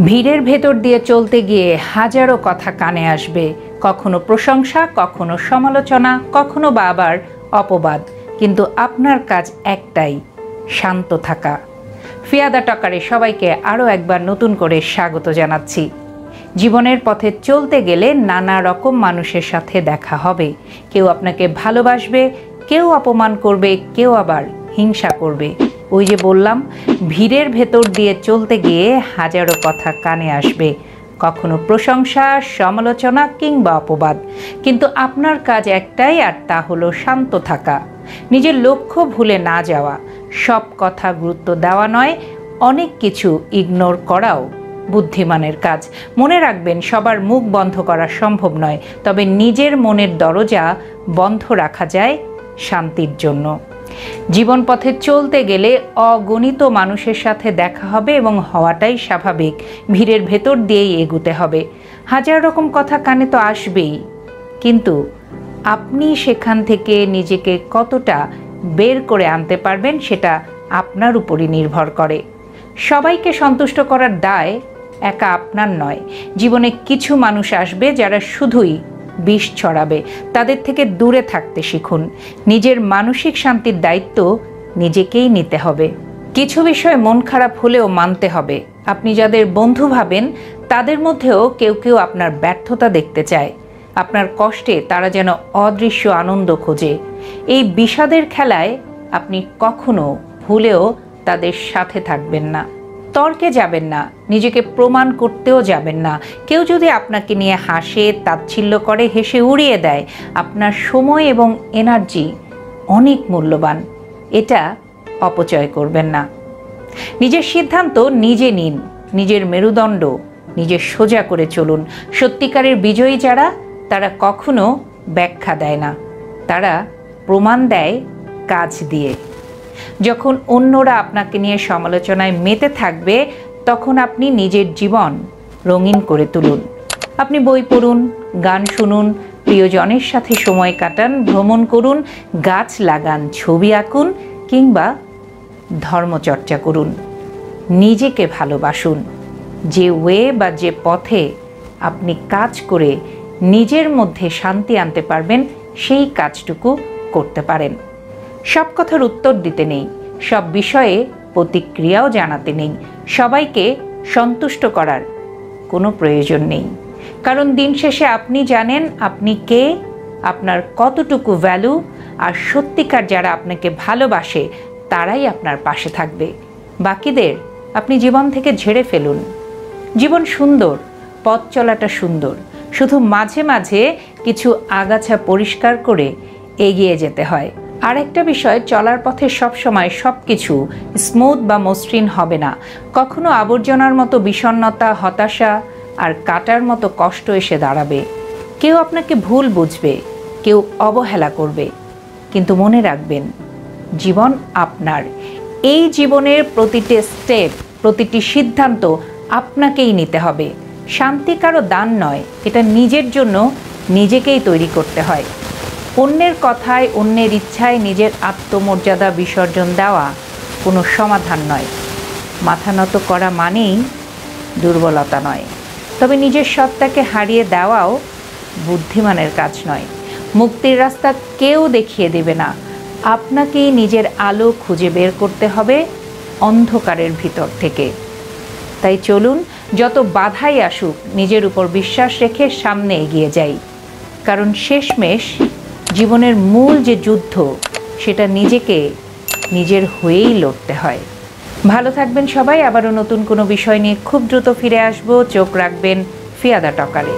ভিড়ের ভেতর দিয়ে চলতে গিয়ে হাজারো কথা কানে আসবে, কখনো প্রশংসা, কখনো সমালোচনা, কখনো বা আবার অপবাদ। কিন্তু আপনার কাজ একটাই, শান্ত থাকা। ফিয়াদা টকারে সবাইকে আরও একবার নতুন করে স্বাগত জানাচ্ছি। জীবনের পথে চলতে গেলে নানা রকম মানুষের সাথে দেখা হবে। কেউ আপনাকে ভালোবাসবে, কেউ অপমান করবে, কেউ আবার হিংসা করবে। ওই যে বললাম, ভিড়ের ভেতর দিয়ে চলতে গিয়ে হাজারো কথা কানে আসবে, কখনো প্রশংসা, সমালোচনা কিংবা অপবাদ। কিন্তু আপনার কাজ একটাই, আর তা হলো শান্ত থাকা, নিজের লক্ষ্য ভুলে না যাওয়া। সব কথা গুরুত্ব দেওয়া নয়, অনেক কিছু ইগনোর করাও বুদ্ধিমানের কাজ। মনে রাখবেন, সবার মুখ বন্ধ করা সম্ভব নয়, তবে নিজের মনের দরজা বন্ধ রাখা যায় শান্তির জন্য। জীবন পথে চলতে গেলে অগণিত মানুষের সাথে দেখা হবে এবং হওয়াটাই স্বাভাবিক। ভিড়ের ভেতর দিয়েই এগুতে হবে। হাজার রকম কথা কানে তো আসবেই, কিন্তু আপনি সেখান থেকে নিজেকে কতটা বের করে আনতে পারবেন সেটা আপনার উপরই নির্ভর করে। সবাইকে সন্তুষ্ট করার দায় একা আপনার নয়। জীবনে কিছু মানুষ আসবে যারা শুধুই বিষ ছড়াবে, তাদের থেকে দূরে থাকতে শিখুন। নিজের মানসিক শান্তির দায়িত্ব নিজেকেই নিতে হবে। কিছু বিষয়ে মন খারাপ হলেও মানতে হবে, আপনি যাদের বন্ধু ভাবেন তাদের মধ্যেও কেউ কেউ আপনার ব্যর্থতা দেখতে চায়। আপনার কষ্টে তারা যেন অদৃশ্য আনন্দ খোঁজে। এই বিষাদের খেলায় আপনি কখনো ভুলেও তাদের সাথে থাকবেন না। তর্কে যাবেন না, নিজেকে প্রমাণ করতেও যাবেন না। কেউ যদি আপনাকে নিয়ে হাসে, তাচ্ছিল্য করে, হেসে উড়িয়ে দেয়, আপনার সময় এবং এনার্জি অনেক মূল্যবান, এটা অপচয় করবেন না। নিজের সিদ্ধান্ত নিজে নিন, নিজের মেরুদণ্ড নিজে সোজা করে চলুন। সত্যিকারের বিজয়ী যারা, তারা কখনো ব্যাখ্যা দেয় না, তারা প্রমাণ দেয় কাজ দিয়ে। যখন অন্যরা আপনাকে নিয়ে সমালোচনায় মেতে থাকবে, তখন আপনি নিজের জীবন রঙিন করে তুলুন। আপনি বই পড়ুন, গান শুনুন, প্রিয়জনের সাথে সময় কাটান, ভ্রমণ করুন, গাছ লাগান, ছবি আঁকুন কিংবা ধর্মচর্চা করুন। নিজেকে ভালোবাসুন। যে ওয়ে বা যে পথে আপনি কাজ করে নিজের মধ্যে শান্তি আনতে পারবেন, সেই কাজটুকু করতে পারেন। সব কথার উত্তর দিতে নেই, সব বিষয়ে প্রতিক্রিয়াও জানাতে নেই, সবাইকে সন্তুষ্ট করার কোনো প্রয়োজন নেই। কারণ দিন শেষে আপনি জানেন আপনি কে, আপনার কতটুকু ভ্যালু, আর সত্যিকার যারা আপনাকে ভালোবাসে তারাই আপনার পাশে থাকবে। বাকিদের আপনি জীবন থেকে ঝেড়ে ফেলুন। জীবন সুন্দর, পথ চলাটা সুন্দর, শুধু মাঝে মাঝে কিছু আগাছা পরিষ্কার করে এগিয়ে যেতে হয়। আর একটা বিষয়, চলার পথে সবসময় সব কিছু স্মুথ বা মসৃণ হবে না। কখনো আবর্জনার মতো বিষণ্ণতা, হতাশা আর কাটার মতো কষ্ট এসে দাঁড়াবে। কেউ আপনাকে ভুল বুঝবে, কেউ অবহেলা করবে, কিন্তু মনে রাখবেন, জীবন আপনার। এই জীবনের প্রতিটি স্টেপ, প্রতিটি সিদ্ধান্ত আপনাকেই নিতে হবে। শান্তি কারো দান নয়, এটা নিজের জন্য নিজেকেই তৈরি করতে হয়। অন্যের কথায়, অন্যের ইচ্ছায় নিজের আত্মমর্যাদা বিসর্জন দেওয়া কোনো সমাধান নয়। মাথা নত করা মানেই দুর্বলতা নয়, তবে নিজের সত্তাকে হারিয়ে দেওয়াও বুদ্ধিমানের কাজ নয়। মুক্তির রাস্তা কেউ দেখিয়ে দেবে না, আপনাকেই নিজের আলো খুঁজে বের করতে হবে অন্ধকারের ভিতর থেকে। তাই চলুন, যত বাধাই আসুক নিজের উপর বিশ্বাস রেখে সামনে এগিয়ে যাই। কারণ শেষমেশ জীবনের মূল যে যুদ্ধ, সেটা নিজেকে নিজের হয়েই লড়তে হয়। ভালো থাকবেন সবাই। আবারও নতুন কোনো বিষয় নিয়ে খুব দ্রুত ফিরে আসবো। চোখ রাখবেন ফিয়াদা টকারে।